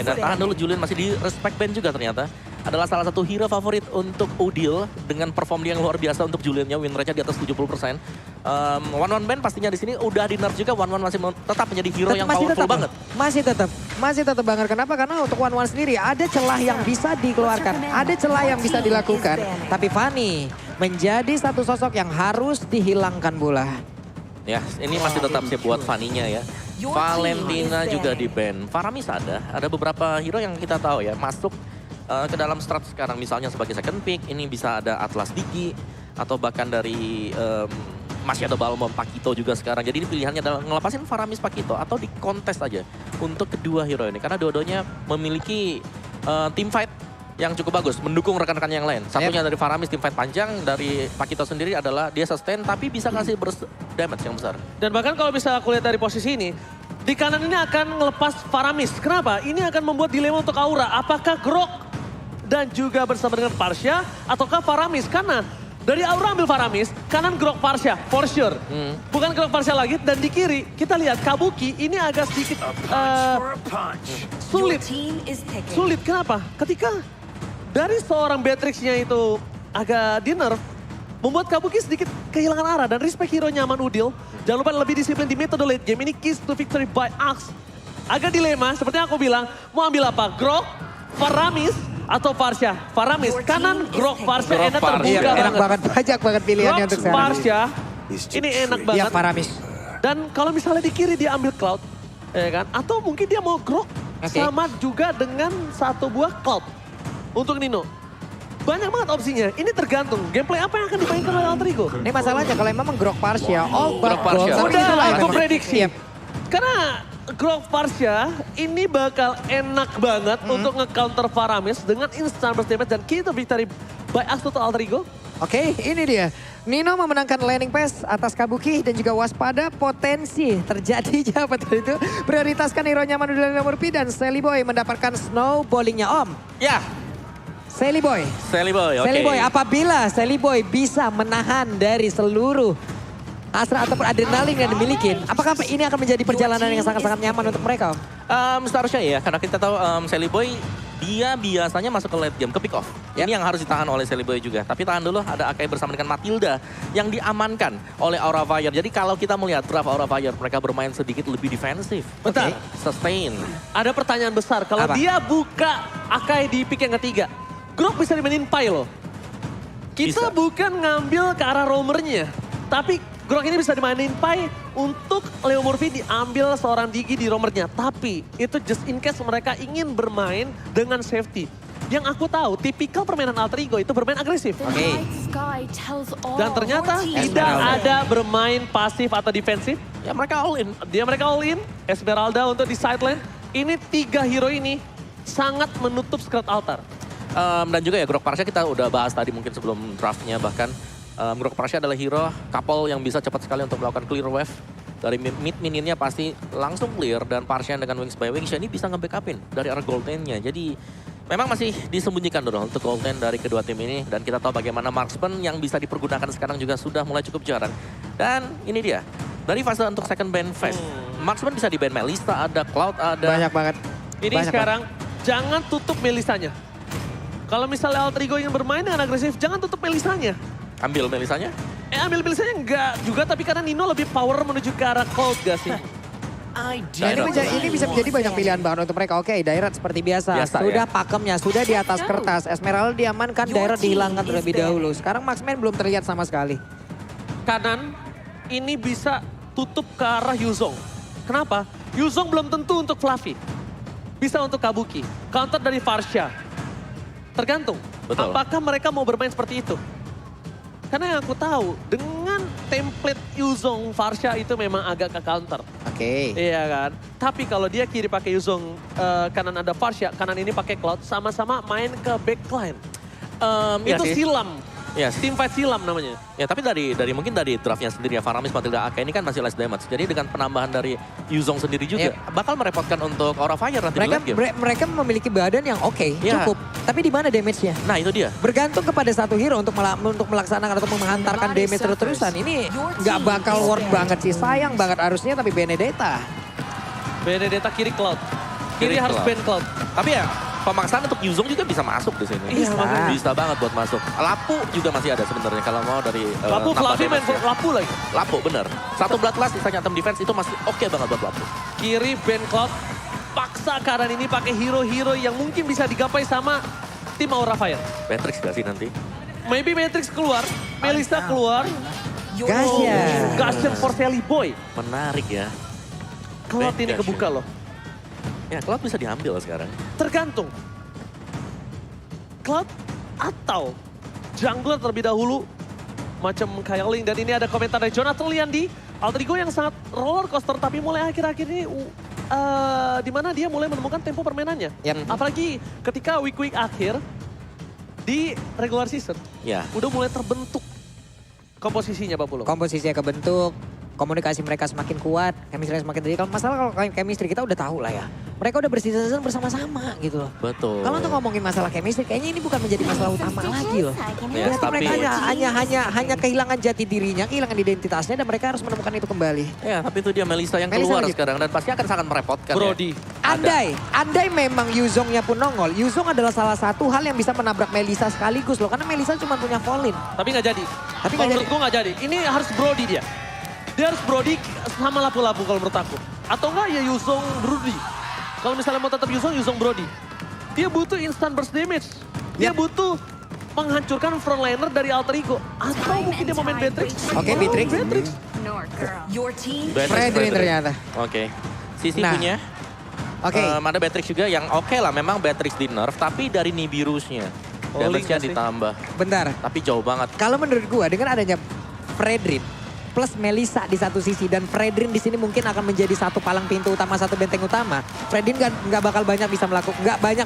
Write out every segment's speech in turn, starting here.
Dan tahan dulu, Julian masih di respect ban juga ternyata. Adalah salah satu hero favorit untuk Udil dengan perform dia yang luar biasa untuk Juliannya, win rate-nya di atas 70%. One ban pastinya di sini udah di nerf juga, One masih tetap menjadi hero yang powerful banget. Masih tetap banget. Kenapa? Karena untuk One sendiri ada celah yang bisa dikeluarkan, ada celah yang bisa dilakukan. Tapi Fanny menjadi satu sosok yang harus dihilangkan bola. Ya, ini masih tetap siap buat Fanny-nya ya. Valentina juga di ban. Faramis ada beberapa hero yang kita tahu ya masuk ke dalam strat sekarang, misalnya sebagai second pick, ini bisa ada Atlas Digi, atau bahkan dari masih ada Balmond Pakito juga sekarang. Jadi ini pilihannya adalah ngelepasin Faramis Pakito atau di kontes aja untuk kedua hero ini. Karena dua-duanya memiliki team fight yang cukup bagus, mendukung rekan-rekan yang lain. Satunya dari Faramis team fight panjang, dari Pakito sendiri adalah dia sustain tapi bisa kasih damage yang besar. Dan bahkan kalau bisa aku lihat dari posisi ini, di kanan ini akan ngelepas Faramis. Kenapa? Ini akan membuat dilema untuk Aura. Apakah Grok dan juga bersama dengan Parsha ataukah Faramis? Karena dari Aura ambil Faramis, kanan Grok Parsha, for sure. Bukan Grok Parsha lagi, dan di kiri kita lihat Kabuki ini agak sedikit sulit. Sulit, kenapa? Ketika dari seorang Beatrix-nya itu agak di nerf, membuat Kabuki sedikit kehilangan arah dan respect hero nyaman Udil. Jangan lupa lebih disiplin di metode late game, ini keys to victory by Axe. Agak dilema, seperti yang aku bilang, mau ambil apa? Grok, Faramis, atau Parsha? Faramis, kanan Grok Parsha, enak terbuka Enak banget, banyak banget pilihannya untuk sekarang. Parsha, ini enak banget. Iya, Faramis. Dan kalau misalnya di kiri dia ambil Cloud, ya kan? Atau mungkin dia mau Grok sama juga dengan satu buah Cloud untuk Nino. Banyak banget opsinya, ini tergantung gameplay apa yang akan dimainkan oleh Alter Ego. Ini masalahnya kalau memang Grok Parsha, Grok Parsha. Udah, aku prediksi. Yep. Karena Grok Parsha ini bakal enak banget untuk nge-counter Faramis dengan instant burst damage dan key to victory by Axe to Alter Ego. Oke, ini dia. Nino memenangkan landing pass atas Kabuki dan juga waspada potensi terjadinya apa itu. Prioritaskan hero nyaman dulu Murphy dan Sally Boy mendapatkan snowballingnya Om. Ya, Sally Boy. Sally Boy, oke. Sally Boy, apabila Sally Boy bisa menahan dari seluruh hasrat ataupun adrenalin yang dimiliki, apakah ini akan menjadi perjalanan yang sangat-sangat nyaman untuk mereka? Seharusnya ya, karena kita tahu Sally Boy dia biasanya masuk ke late game, ke pick off. Ini yang harus ditahan oleh Sally Boy juga. Tapi tahan dulu, ada Akai bersama dengan Matilda yang diamankan oleh Aura Fire. Jadi kalau kita melihat draft Aura Fire, mereka bermain sedikit lebih defensif. Betul. Sustain. Ada pertanyaan besar, kalau dia buka Akai di pick yang ketiga, Grok bisa dimainin Pai loh. Kita bukan ngambil ke arah roamernya, tapi Grok ini bisa dimainin Pai untuk Leo Murphy diambil seorang Digi di roamernya. Tapi itu just in case mereka ingin bermain dengan safety. Yang aku tahu, tipikal permainan Alter Ego itu bermain agresif. Dan ternyata tidak ada bermain pasif atau defensif. Ya mereka all in. Mereka all in, Esmeralda untuk di side lane. Ini 3 hero ini sangat menutup Skrat Altar. Dan juga ya Grok Parsha kita udah bahas tadi mungkin sebelum draftnya bahkan. Grok Parsha adalah hero couple yang bisa cepat sekali untuk melakukan clear wave. Dari mid minionnya pasti langsung clear dan Parsha dengan Wings by Wings ini bisa nge-backupin dari arah gold lane-nya. Jadi memang masih disembunyikan dulu untuk gold lane dari kedua tim ini. Dan kita tahu bagaimana marksman yang bisa dipergunakan sekarang juga sudah mulai cukup jarang. Dan ini dia, dari fase untuk second ban phase. Marksman bisa di ban Melissa, ada Cloud, ada... Banyak banget. Ini sekarang jangan tutup Melissanya. Kalau misalnya Alter Ego ingin bermain dengan agresif, jangan tutup Melissanya. Ambil Melissanya? Ambil Melissanya enggak juga, tapi karena Nino lebih power menuju ke arah Cold gak sih? Ini bisa menjadi banyak pilihan banget untuk mereka. Oke, Dairat seperti biasa. Sudah pakemnya, sudah di atas kertas. Esmeralda diamankan, Dairat dihilangkan terlebih dahulu. Sekarang Marksman belum terlihat sama sekali. Kanan, ini bisa tutup ke arah Yuzong. Kenapa? Yuzong belum tentu untuk Fluffy. Bisa untuk Kabuki. Counter dari Farsha. Tergantung, apakah mereka mau bermain seperti itu? Karena yang aku tahu, dengan template Yuzong Farsha itu memang agak ke counter. Oke. Iya kan? Tapi kalau dia kiri pakai Yuzong, kanan ada Farsha, kanan ini pakai Cloud, sama-sama main ke backline. Itu silam. Yes. Team fight silam namanya. Ya tapi mungkin dari draftnya sendiri ya, Faramis, Matilda, Akai ini kan masih less damage. Jadi dengan penambahan dari Yuzong sendiri juga bakal merepotkan untuk Aura Fire nanti di late game. Mereka memiliki badan yang oke, cukup. Tapi di mana damage-nya? Nah itu dia. Bergantung kepada satu hero untuk melaksanakan atau menghantarkan damage terus-terusan. Ini nggak bakal worth banget sih. Sayang banget harusnya, tapi Benedetta kiri Cloud. Kiri harus Cloud. ban Cloud. Tapi ya pemaksaan untuk Yuzong juga bisa masuk di sini. Bisa. Bisa banget buat masuk. Lapu juga masih ada sebenarnya kalau mau dari Lapu, nambah Fluffy main damage-nya. Lapu lagi. Lapu bener. Satu Bloodlust sisanya item defense itu masih oke banget buat Lapu. Kiri ban Cloud. Paksa keadaan ini pakai hero-hero yang mungkin bisa digapai sama tim Aura Fire. Matrix gak sih nanti? Maybe Matrix keluar, Melissa keluar. Gasya. Gasya for Sally Boy. Menarik ya. Cloud ini Gasya. kebuka loh. Ya Cloud bisa diambil sekarang. Tergantung. Cloud atau jungler terlebih dahulu. Macam Kailing. Dan ini ada komentar dari Jonathan Liandi. Alter Ego yang sangat roller coaster tapi mulai akhir-akhir ini di mana dia mulai menemukan tempo permainannya. Yap. Apalagi ketika week-week akhir di regular season. Ya. Udah mulai terbentuk komposisinya Pak Pulung. Komposisinya kebentuk, komunikasi mereka semakin kuat, chemistry semakin tinggi. Kalau masalah kalau chemistry kita udah tahu lah ya. Mereka udah berseason bersama-sama gitu loh. Betul. Kalau untuk ngomongin masalah chemistry, kayaknya ini bukan menjadi masalah utama lagi loh. Ya, Berarti tapi- mereka hanya kehilangan jati dirinya, kehilangan identitasnya, dan mereka harus menemukan itu kembali. Ya, tapi itu dia Melissa yang Melissa keluar lagi. sekarang dan pasti akan sangat merepotkan. Brody. Ya. Andai memang Yuzongnya pun nongol, Yuzong adalah salah satu hal yang bisa menabrak Melissa sekaligus loh. Karena Melissa cuma punya Fallen. Tapi nggak jadi. Tapi Kalau nggak menurut gue nggak jadi. Ini harus Brody dia. Dia harus Brody sama lapu-lapu kalau menurut aku. Atau enggak ya Yuzong Brody. Kalau misalnya mau tetap Yuzong Brody. Dia butuh instant burst damage. Dia butuh menghancurkan frontliner dari Alter Ego. Atau mungkin dia mau main Beatrix. Oke, Beatrix. Beatrix. Fredrin ternyata. Oke. Sisi Nah. punya. Oke. Ada Beatrix juga yang oke lah. Memang Beatrix di nerf. Tapi dari Nibirusnya. Oh, Damage-nya link sih. ditambah. Bentar. Tapi jauh banget. Kalau menurut gua dengan adanya Fredrin plus Melissa di satu sisi dan Fredrin di sini mungkin akan menjadi satu palang pintu utama, satu benteng utama. Fredrin nggak bakal banyak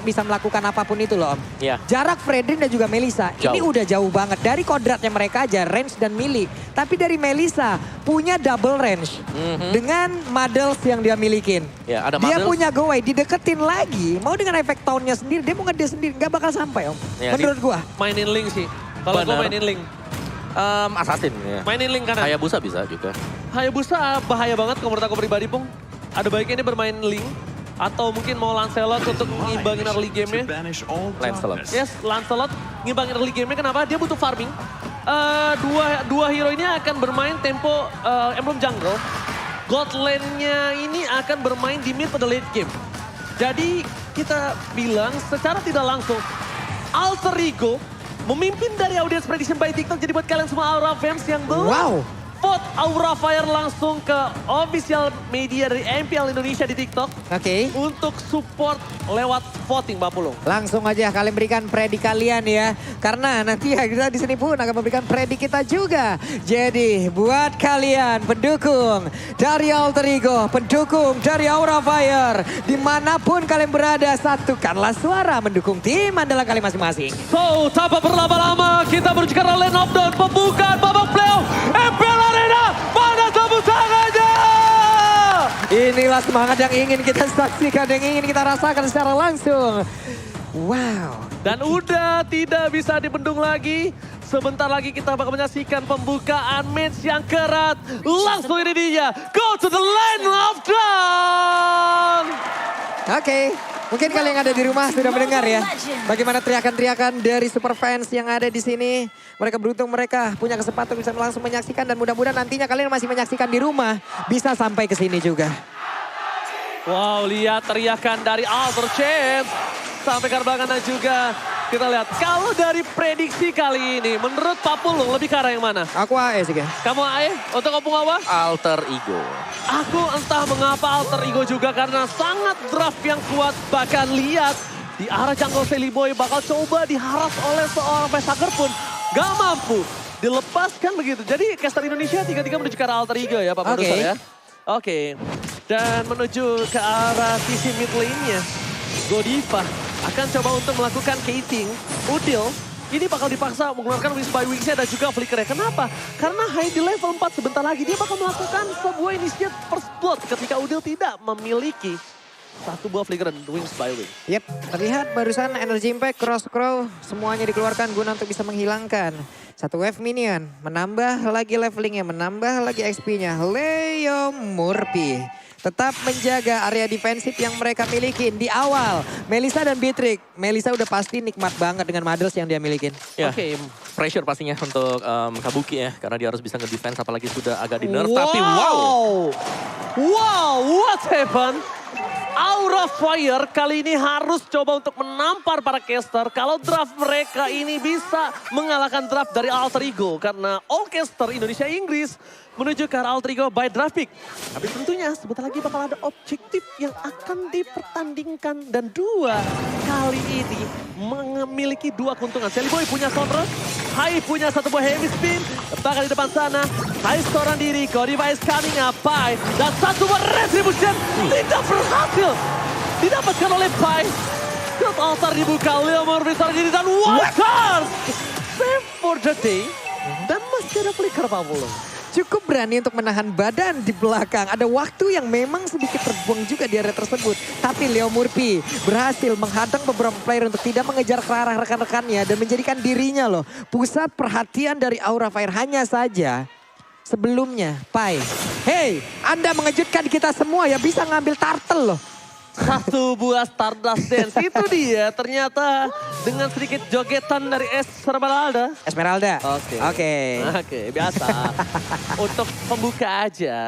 bisa melakukan apapun itu loh Om. Ya. Jarak Fredrin dan juga Melissa ini Jauh. udah jauh banget dari kodratnya mereka aja range dan melee. Tapi dari Melissa punya double range dengan models yang dia milikin. Ya, ada Dia models. punya go away, dideketin lagi. Mau dengan efek tauntnya sendiri, dia mau ngede sendiri, nggak bakal sampai Om. Ya, Menurut gua. Mainin link sih. Kalau gue Benar. mainin link. Assassin ya. Mainin link kanan. Hayabusa bisa juga. Hayabusa bahaya banget kalau menurut aku pribadi Pung. Ada baiknya dia bermain link. Atau mungkin mau Lancelot untuk ngimbangin early game-nya. Lancelot. Yes, Lancelot ngimbangin early game-nya. Kenapa? Dia butuh farming. Dua hero ini akan bermain tempo Emblem Jungle. God Lane-nya ini akan bermain di mid pada late game. Jadi kita bilang secara tidak langsung Alter Ego memimpin dari audience prediction by TikTok. Jadi buat kalian semua Aura fans yang belum Wow. vote Aura Fire langsung ke official media dari MPL Indonesia di TikTok. Oke. Untuk support lewat voting Mbak Pulung. Langsung aja kalian berikan predik kalian ya. Karena nanti ya kita di sini pun akan memberikan predik kita juga. Jadi buat kalian pendukung dari Alter Ego, pendukung dari Aura Fire. Dimanapun kalian berada, satukanlah suara mendukung tim andalan kalian masing-masing. So, tanpa berlama-lama kita menuju ke lane of down. Pembukaan babak playoff MPL Arena. Pada tepuk tangannya. Inilah semangat yang ingin kita saksikan, yang ingin kita rasakan secara langsung. Wow. Dan udah tidak bisa dibendung lagi. Sebentar lagi kita bakal menyaksikan pembukaan match yang kerat. Langsung ini dia. Go to the line of down. Oke, mungkin kalian yang ada di rumah sudah mendengar ya. Bagaimana teriakan-teriakan dari super fans yang ada di sini. Mereka beruntung mereka punya kesempatan bisa langsung menyaksikan. Dan mudah-mudahan nantinya kalian masih menyaksikan di rumah. Bisa sampai ke sini juga. Wow, lihat teriakan dari Alter Champs. Sampai ke belakang dan juga kita lihat. Kalau dari prediksi kali ini, menurut Pak Pulung lebih ke arah yang mana? Aku AE sih kan. Kamu AE? Untuk Opung apa? Alter Ego. Aku entah mengapa Alter Ego juga karena sangat draft yang kuat. Bahkan lihat di arah jungle Sally Boy bakal coba diharas oleh seorang Pesaker pun gak mampu dilepaskan begitu. Jadi caster Indonesia 3-3 menuju ke arah Alter Ego ya Pak Produser ya. Oke. Dan menuju ke arah sisi mid lane-nya. Godiva akan coba untuk melakukan gating. Udil ini bakal dipaksa mengeluarkan Wings by Wings-nya dan juga Flicker-nya. Kenapa? Karena high di level 4 sebentar lagi dia bakal melakukan sebuah initiate first blood ketika Udil tidak memiliki satu buah Flicker dan Wings by Wings. Yep, terlihat barusan Energy Impact, Cross Crow semuanya dikeluarkan guna untuk bisa menghilangkan satu wave minion. Menambah lagi levelingnya, menambah lagi XP-nya. Leo Murphy tetap menjaga area defensif yang mereka miliki di awal. Melisa dan Beatrix. Melisa udah pasti nikmat banget dengan Mothers yang dia milikin. Ya, pressure pastinya untuk Kabuki ya. Karena dia harus bisa nge-defense apalagi sudah agak di nerf. Wow. Tapi Wow, what happened? Aura Fire kali ini harus coba untuk menampar para caster. Kalau draft mereka ini bisa mengalahkan draft dari Alter Ego. Karena all caster Indonesia-Inggris menuju ke arah Alter Ego by draft pick. Tapi tentunya sebentar lagi bakal ada objektif yang akan dipertandingkan. Dan dua kali ini memiliki dua keuntungan. Seliboy punya Sonra, Hai punya satu buah heavy spin. Bahkan di depan sana, Hai seorang diri, Godiva is coming up, Pai. Dan satu buah retribution tidak berhasil didapatkan oleh Pai. Shield altar dibuka, Leo Murphy seorang diri dan Waters. Save for the day. Dan masih ada flicker Pak Pulung. Cukup berani untuk menahan badan di belakang. Ada waktu yang memang sedikit terbuang juga di area tersebut. Tapi Leo Murphy berhasil menghadang beberapa player untuk tidak mengejar ke arah rekan-rekannya. Dan menjadikan dirinya loh pusat perhatian dari Aura Fire. Hanya saja sebelumnya Pai. Hey, Anda mengejutkan kita semua ya, bisa ngambil turtle loh. Satu buah Stardust Dance, itu dia ternyata dengan sedikit jogetan dari Esmeralda. Esmeralda. Oke, biasa. Untuk pembuka aja.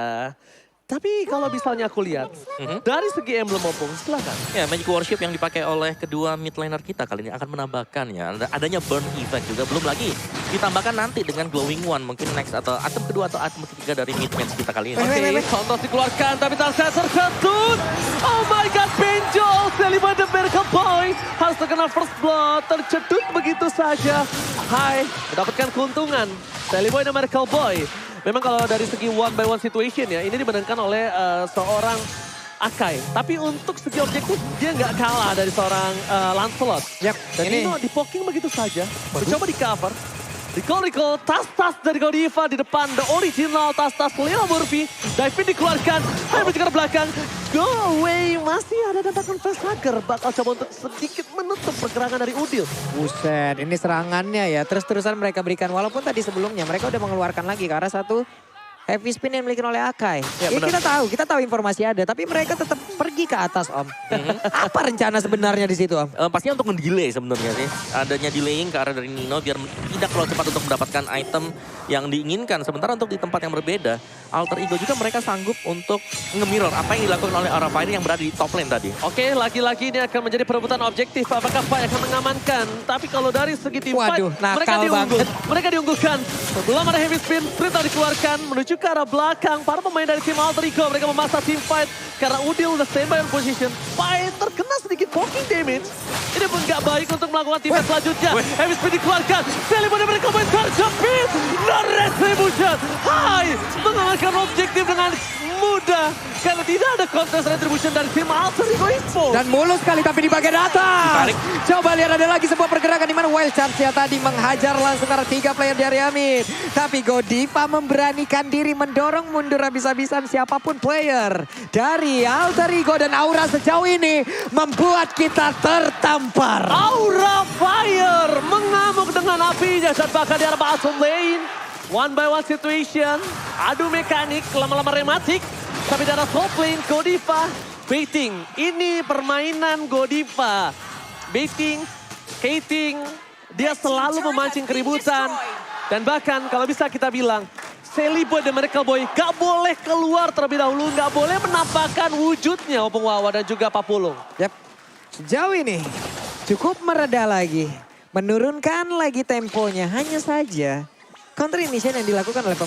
Tapi kalau misalnya aku lihat, dari segi emblem opung, silakan. ya, Magic Worship yang dipakai oleh kedua mid laner kita kali ini akan menambahkan ya. Adanya burn effect juga, belum lagi ditambahkan nanti dengan glowing one. Mungkin next atau item kedua atau item ketiga dari mid match kita kali ini. Oke, Contoh dikeluarkan tapi Tarsier terketut. Oh my god, Benjol, Seliboy the Miracle Boy harus terkena first blood, tercedut begitu saja. Hai, mendapatkan keuntungan. Seliboy the Miracle Boy. Memang kalau dari segi one by one situation ya, ini dimenangkan oleh seorang Akai. Tapi untuk segi objektif, dia nggak kalah dari seorang Lancelot. Yap, Dan ini di-poking begitu saja. Mencoba di-cover. Recall, tas-tas dari Godiva di depan. The original tas-tas Leo Murphy. Dive dikeluarkan. Hai menuju ke belakang. Go away. Masih ada tembakan facehugger. Bakal coba untuk sedikit menutup pergerakan dari Udil. Buset, ini serangannya ya. Terus-terusan mereka berikan. Walaupun tadi sebelumnya mereka udah mengeluarkan lagi ke arah satu heavy spin yang dimiliki oleh Akai. Ya, kita tahu informasi ada. Tapi mereka tetap pergi ke atas Om. Apa rencana sebenarnya di situ Om? Pastinya untuk mendelay sebenarnya sih. Adanya delaying ke arah dari Nino biar tidak terlalu cepat untuk mendapatkan item yang diinginkan. Sementara untuk di tempat yang berbeda, Alter Ego juga mereka sanggup untuk nge-mirror apa yang dilakukan oleh Aura Fire yang berada di top lane tadi. Oke, lagi-lagi ini akan menjadi perebutan objektif. Apakah Pai akan mengamankan? Tapi kalau dari segi tim fight, mereka diunggulkan. Belum ada heavy spin, sprint dikeluarkan menuju ke arah belakang. Para pemain dari tim Alter Ego, mereka memaksa tim fight. Karena Udil udah standby on position. Pai terkena sedikit poking damage. Ini pun gak baik untuk melakukan tim fight selanjutnya. Heavy spin dikeluarkan. Seliboy mereka terjepit. No retribution. Hai, mengalahkan objektif dengan mudah. Karena tidak ada contest retribution dari tim Alter Ego Info. Dan mulus sekali tapi di bagian atas. Ditarik. Coba lihat ada lagi sebuah pergerakan di mana Wild Charge-nya tadi menghajar langsung ke arah 3 player dari Amit. Tapi Godiva memberanikan diri mendorong mundur habis-habisan siapapun player dari Alter Ego. Dan Aura sejauh ini membuat kita tertampar. Aura Fire mengamuk dengan apinya saat bahkan di arah bottom lane. One by one situation, adu mekanik, lama-lama rematik. Tapi di arah top lane, Godiva baiting. Ini permainan Godiva. Baiting, skating, dia selalu memancing keributan. Dan bahkan kalau bisa kita bilang, Seliboy dan Miracle Boy gak boleh keluar terlebih dahulu. Gak boleh menampakkan wujudnya Opung Wawa dan juga Papulung. Yap, sejauh ini cukup mereda lagi. Menurunkan lagi temponya, hanya saja counter initiation yang dilakukan oleh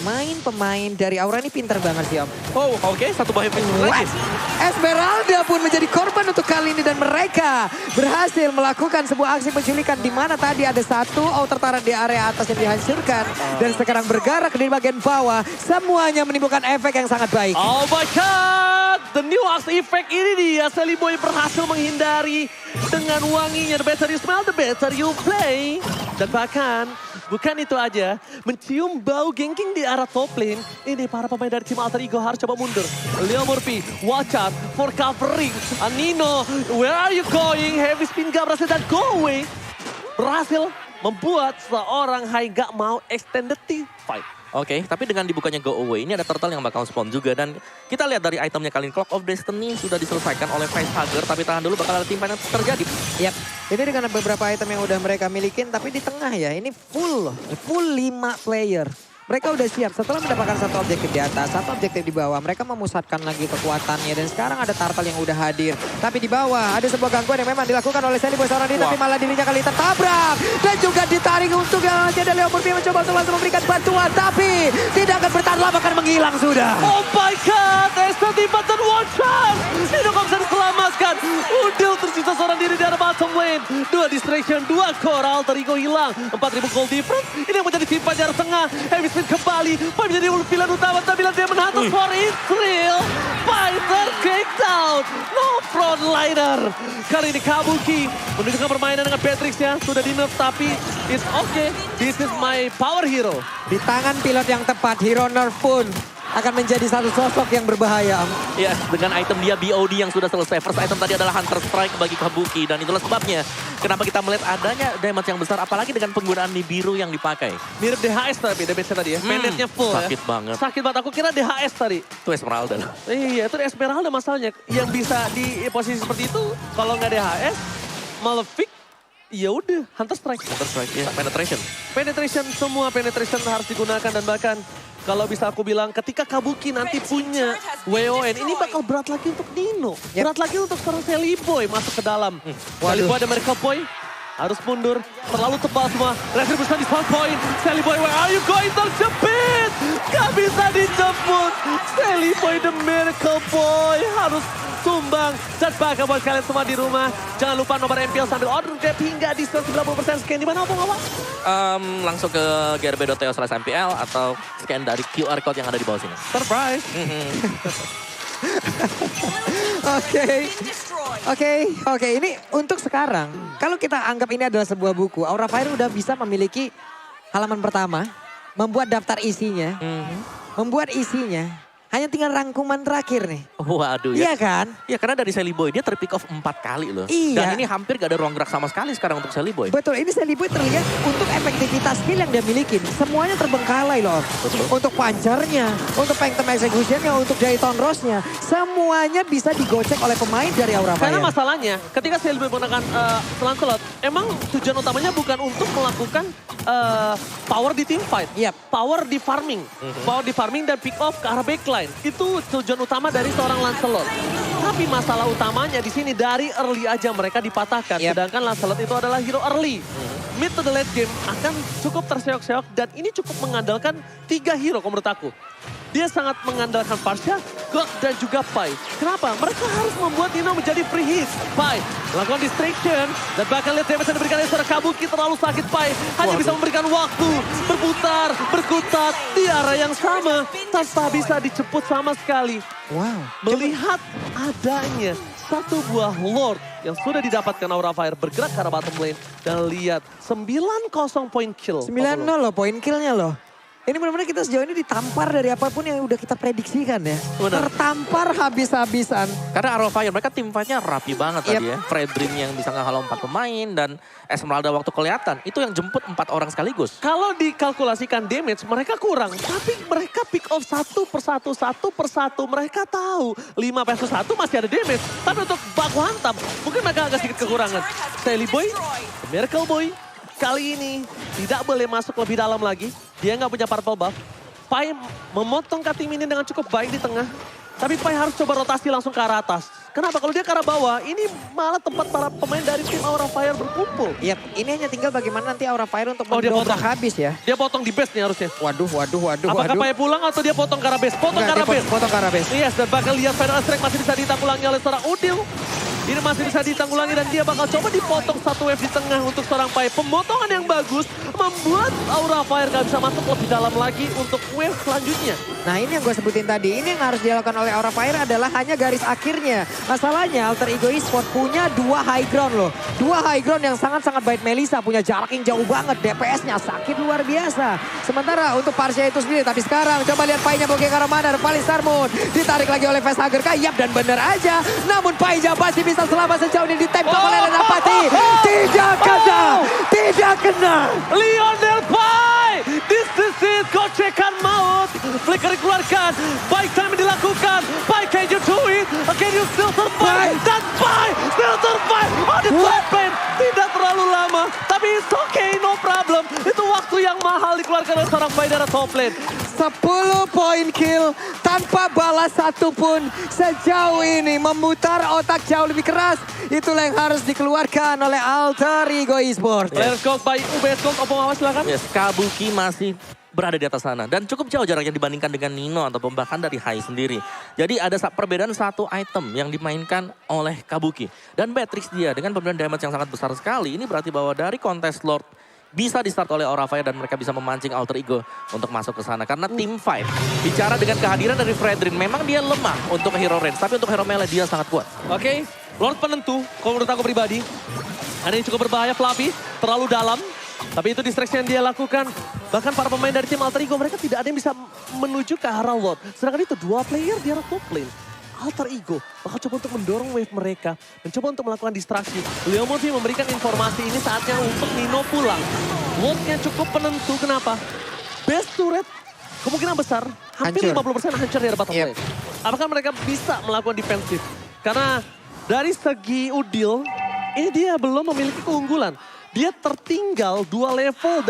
pemain dari Aura ini pintar banget sih Om. Oh oke, satu bahaya lagi. Esmeralda pun menjadi korban untuk kali ini dan mereka berhasil melakukan sebuah aksi penculikan di mana tadi ada satu outer turret di area atas yang dihancurkan dan sekarang bergerak di bagian bawah. Semuanya menimbulkan efek yang sangat baik. Oh my god, the new axe effect ini dia. Seliboy berhasil menghindari dengan wanginya. The better you smell, the better you play. Dan bahkan bukan itu aja, mencium bau ganking di arah top lane. Ini para pemain dari tim Alter Ego harus coba mundur. Leo Murphy, watch out for covering. Nino, where are you going? Heavy spin gak berhasil dan go away. Berhasil membuat seorang Hai gak mau extended team fight. Oke, tapi dengan dibukanya go away, ini ada turtle yang bakal spawn juga. Dan kita lihat dari itemnya kali ini, Clock of Destiny sudah diselesaikan oleh Facehugger. Tapi tahan dulu, bakal ada tim fight yang terjadi. Yap, ini dengan beberapa item yang udah mereka milikin, tapi di tengah ya, ini full 5 player. Mereka udah siap setelah mendapatkan satu objektif di atas, satu objektif di bawah. Mereka memusatkan lagi kekuatannya dan sekarang ada turtle yang udah hadir. Tapi di bawah ada sebuah gangguan yang memang dilakukan oleh Sally Boy seorang diri, tapi malah dirinya kali tertabrak. Dan juga ditarik untuk yang ada Leo Murphy mencoba untuk langsung memberikan bantuan. Tapi tidak akan bertahan lama, akan menghilang sudah. Oh my god, Esther tiba dan one shot. Ini kok bisa diselamatkan. Udil tersisa seorang diri di arah bottom lane. 2 distraction, 2 core, alter ego hilang. 4.000 gold difference. Ini yang menjadi tim jarak tengah. Heavy Spin kembali. Pai menjadi pilihan utama. Tampilan dia menhantam for Israel. Fighter kicked out. No frontliner. Kali ini Kabuki menunjukkan permainan dengan Patrick ya. Sudah di nerf tapi it's okay. This is my power hero. Di tangan pilot yang tepat, Hero Nerf pun akan menjadi satu sosok yang berbahaya. Ya, dengan item dia BOD yang sudah selesai. First item tadi adalah Hunter Strike bagi Kabuki. Dan itulah sebabnya kenapa kita melihat adanya damage yang besar. Apalagi dengan penggunaan biru yang dipakai. Mirip DHS tapi damage-nya tadi ya. Pendeknya full sakit ya. banget. Sakit banget. Aku kira DHS tadi. Itu Esmeralda loh. Iya, itu Esmeralda masalahnya. Yang bisa di posisi seperti itu, kalau nggak DHS, Malefic, ya udah Hunter Strike. Hunter Strike, ya. Penetration. Penetration, semua penetration harus digunakan dan bahkan kalau bisa aku bilang ketika Kabuki nanti punya WON, ini bakal berat lagi untuk Nino. Berat lagi untuk seorang Sally Boy masuk ke dalam. Sally Boy ada Miracle Boy. Harus mundur, terlalu tebal semua. Retribution di spawn point. Sally Boy, where are you going? Terjepit! Gak bisa dijemput. Sally Boy, the Miracle Boy. Harus tumbang. Dan bangga buat kalian semua di rumah. Jangan lupa nomor MPL sambil order grab hingga diskon 90% scan. Dimana Opung awal? Langsung ke grb.to/MPL atau scan dari QR code yang ada di bawah sini. Surprise. Oke. Ini untuk sekarang, kalau kita anggap ini adalah sebuah buku, Aura Fire udah bisa memiliki halaman pertama, membuat daftar isinya, membuat isinya. Hanya tinggal rangkuman terakhir nih. Waduh Iya ya. kan? Ya karena dari Sally Boy dia terpick off 4 kali loh. Iya. Dan ini hampir gak ada ruang gerak sama sekali sekarang untuk Sally Boy. Betul, ini Sally Boy terlihat untuk efektivitas skill yang dia miliki. Semuanya terbengkalai loh. Betul. Untuk pancarnya, untuk phantom executionnya, untuk Dayton Rose-nya. Semuanya bisa digocek oleh pemain dari Aura Fire. Karena masalahnya ketika Sally Boy menggunakan Lancelot, emang tujuan utamanya bukan untuk melakukan power di team fight. Yep. Power di farming. Power di farming dan pick off ke arah backline. Itu tujuan utama dari seorang Lancelot. Tapi masalah utamanya di sini dari early aja mereka dipatahkan. Yep. Sedangkan Lancelot itu adalah hero early. Mid to the late game akan cukup terseok-seok dan ini cukup mengandalkan 3 hero kalau menurut aku. Dia sangat mengandalkan Parsha, God dan juga Pai. Kenapa? Mereka harus membuat Nino menjadi free hit. Pai lakukan distraction dan bahkan lihat damage yang diberikan oleh seorang Kabuki terlalu sakit Pai. Hanya bisa memberikan waktu berputar, berkutat di arah yang sama tanpa bisa diceput sama sekali. Wow. Melihat adanya satu buah Lord yang sudah didapatkan Aura Fire bergerak ke arah bottom lane dan lihat 9-0 point kill. 9-0 loh poin killnya loh. Ini benar-benar kita sejauh ini ditampar dari apapun yang udah kita prediksikan ya. Benar. Tertampar habis-habisan. Karena Aura Fire mereka tim fight-nya rapi banget tadi ya. Fredrin yang bisa ngehalau 4 pemain dan Esmeralda waktu kelihatan. Itu yang jemput 4 orang sekaligus. Kalau dikalkulasikan damage mereka kurang. Tapi mereka pick off satu persatu. Mereka tahu 5 versus 1 masih ada damage. Tapi untuk baku hantam mungkin mereka agak sedikit kekurangan. Sally Boy, Miracle Boy. Kali ini tidak boleh masuk lebih dalam lagi. Dia nggak punya purple buff. Pai memotong Katim ini dengan cukup baik di tengah. Tapi Pai harus coba rotasi langsung ke arah atas. Kenapa? Kalau dia ke arah bawah, ini malah tempat para pemain dari tim Aura Fire berkumpul. Yap, ini hanya tinggal bagaimana nanti Aura Fire untuk dia mendobrak potong. habis ya. Dia potong di base nih harusnya. Waduh. Apakah Pai pulang atau dia potong ke arah base? Potong ke arah base. Potong ke arah base. Yes, dan bakal lihat Final Strike masih bisa ditanggulangi oleh seorang Udil. Ini masih bisa ditanggulangi dan dia bakal coba dipotong satu wave di tengah untuk seorang Pai. Pemotongan yang bagus membuat Aura Fire gak bisa masuk lebih dalam lagi untuk wave selanjutnya. Nah ini yang gue sebutin tadi, ini yang harus dilakukan oleh Aura Fire adalah hanya garis akhirnya. Masalahnya Alter Ego Esports punya 2 high ground loh. 2 high ground yang sangat-sangat baik. Melissa punya jarak yang jauh banget, DPS-nya sakit luar biasa. Sementara untuk Parsha itu sendiri, tapi sekarang coba lihat Pai-nya mau ke arah mana. Paling Starmoon ditarik lagi oleh Facehugger, kayap dan bener aja. Namun Pai-nya masih bisa selamat sejauh ini ditembak oleh Renapati. Tidak kena. Lionel Pai! This is it, gocekan Flicker dikeluarkan. Baik time dilakukan. Baik, can you do it? Can you still survive? Dan Baik still survive. Oh, the top lane. Tidak terlalu lama. Tapi it's okay, no problem. Itu waktu yang mahal dikeluarkan oleh seorang Baik dari top lane. 10 poin kill tanpa balas satupun sejauh ini. Memutar otak jauh lebih keras. Itulah yang harus dikeluarkan oleh Alter Ego Esports. Players Gold by UBS Gold. Opung awas silakan. Yes, Kabuki masih berada di atas sana. Dan cukup jauh jaraknya dibandingkan dengan Nino atau bahkan dari Hai sendiri. Jadi ada perbedaan satu item yang dimainkan oleh Kabuki. Dan Beatrix dia dengan pemberian damage yang sangat besar sekali. Ini berarti bahwa dari kontes Lord bisa di-start oleh Aura Fire dan mereka bisa memancing Alter Ego untuk masuk ke sana. Karena team fight, bicara dengan kehadiran dari Fredrin, memang dia lemah untuk hero range. Tapi untuk hero melee dia sangat kuat. Oke, Lord penentu, kalau menurut aku pribadi. Ada yang cukup berbahaya, Fluffy, terlalu dalam. Tapi itu distraction yang dia lakukan. Bahkan para pemain dari tim Alter Ego, mereka tidak ada yang bisa menuju ke arah Lord. Sedangkan itu dua player di arah top lane. Alter Ego bakal coba untuk mendorong wave mereka. Mencoba untuk melakukan distraksi. Leo Monty memberikan informasi ini saatnya untuk Nino pulang. Lordnya cukup penentu, kenapa? Best turret kemungkinan besar hampir 50% hancur di arah bottom lane. Apakah mereka bisa melakukan defensif? Karena dari segi Udil, ini dia belum memiliki keunggulan. Dia tertinggal 3 level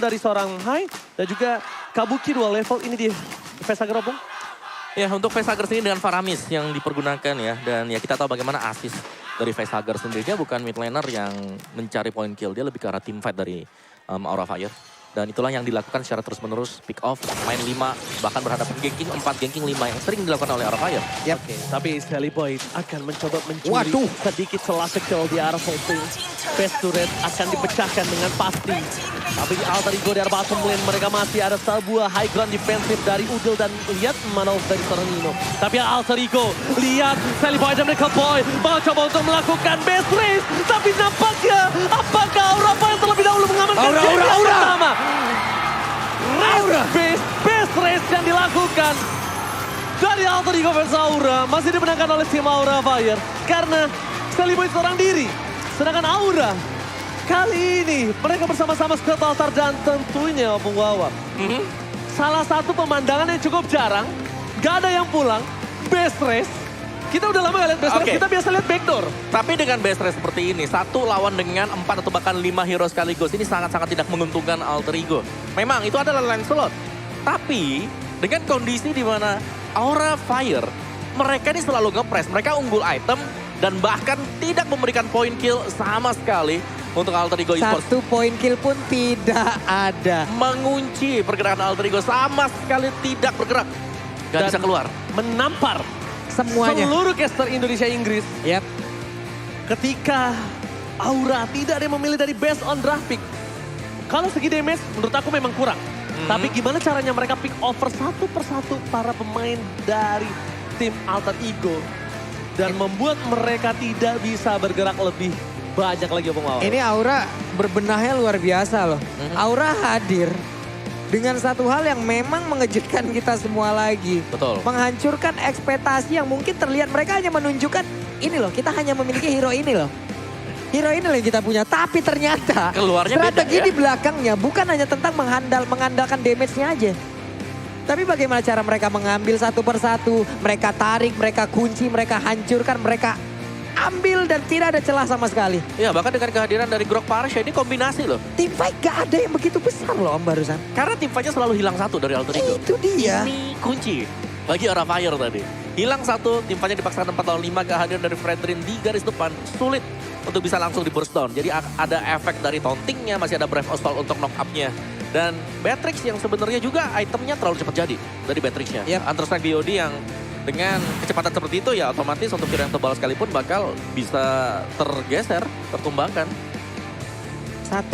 dari seorang Hai dan juga Kabuki 2 level. Ini dia Vesager Opung. Ya, untuk Vesager sendiri dengan Faramis yang dipergunakan ya. Dan ya kita tahu bagaimana assist dari Vesager sendiri. Dia bukan mid laner yang mencari point kill. Dia lebih ke arah team fight dari Aura Fire. Dan itulah yang dilakukan secara terus-menerus, pick off, main 5, bahkan berhadapan ganking 4, ganking 5 yang sering dilakukan oleh Aura Fire. Oke, tapi Sally Boy akan mencoba mencuri sedikit celah kecil di arah Solting. Best turret akan dipecahkan dengan pasti. Tapi Alter Ego di arah bottom lane, mereka masih ada sebuah high ground defensif dari Udil dan lihat manov dari seorang Nino. Tapi Alter Ego, lihat Sally Boy dan Michael Boy mau coba untuk melakukan best race. Tapi nampaknya, apakah Aura Fire terlebih dahulu mengamankan game pertama? Best race yang dilakukan dari Alter Ego versus Aura masih dimenangkan oleh tim Aura Fire karena Sally Boy seorang diri, sedangkan Aura kali ini mereka bersama-sama squad altar dan tentunya Bung Wawa. Salah satu pemandangan yang cukup jarang, gak ada yang pulang, best race. Kita udah lama gak lihat best race, kita biasa lihat backdoor. Tapi dengan best race seperti ini, 1 lawan dengan 4 atau bahkan 5 hero sekaligus, ini sangat-sangat tidak menguntungkan Alter Ego. Memang itu adalah Lancelot. Tapi dengan kondisi di mana Aura Fire, mereka ini selalu nge-press, mereka unggul item dan bahkan tidak memberikan point kill sama sekali untuk Alter Ego Esports. 1 point kill pun tidak ada. Mengunci pergerakan Alter Ego sama sekali tidak bergerak. Gak bisa keluar. Menampar Semuanya. seluruh caster Indonesia Inggris. Ketika Aura tidak ada yang memilih dari best on draft pick. Kalau segi damage menurut aku memang kurang. Tapi gimana caranya mereka pick over satu persatu para pemain dari tim Alter Ego. Dan membuat mereka tidak bisa bergerak lebih banyak lagi Bung Wawa. Ini Aura berbenahnya luar biasa loh. Aura hadir dengan satu hal yang memang mengejutkan kita semua lagi. Betul. Menghancurkan ekspektasi yang mungkin terlihat mereka hanya menunjukkan ini loh, kita hanya memiliki hero ini loh. Hero ini loh yang kita punya, tapi ternyata keluarnya strategi beda, ya? di belakangnya bukan hanya tentang mengandalkan damage-nya aja. Tapi bagaimana cara mereka mengambil satu persatu, mereka tarik, mereka kunci, mereka hancurkan, mereka ambil dan tidak ada celah sama sekali. Ya bahkan dengan kehadiran dari Grok Parsha ini kombinasi loh. Tim fight gak ada yang begitu besar loh Om barusan. Karena tim fightnya selalu hilang 1 dari Alter Ego. Itu dia. Ini kunci bagi Aura Fire tadi. Hilang 1, tim fightnya dipaksakan 4 lawan 5, kehadiran dari Fredrin di garis depan sulit untuk bisa langsung di burst down. Jadi ada efek dari tauntingnya, masih ada Brave Assault untuk knock up-nya. Dan Beatrix yang sebenarnya juga itemnya terlalu cepat jadi dari Beatrixnya. Hunter Strike BOD yang dengan kecepatan seperti itu ya otomatis untuk hero yang tebal sekalipun bakal bisa tergeser, tertumbangkan. 1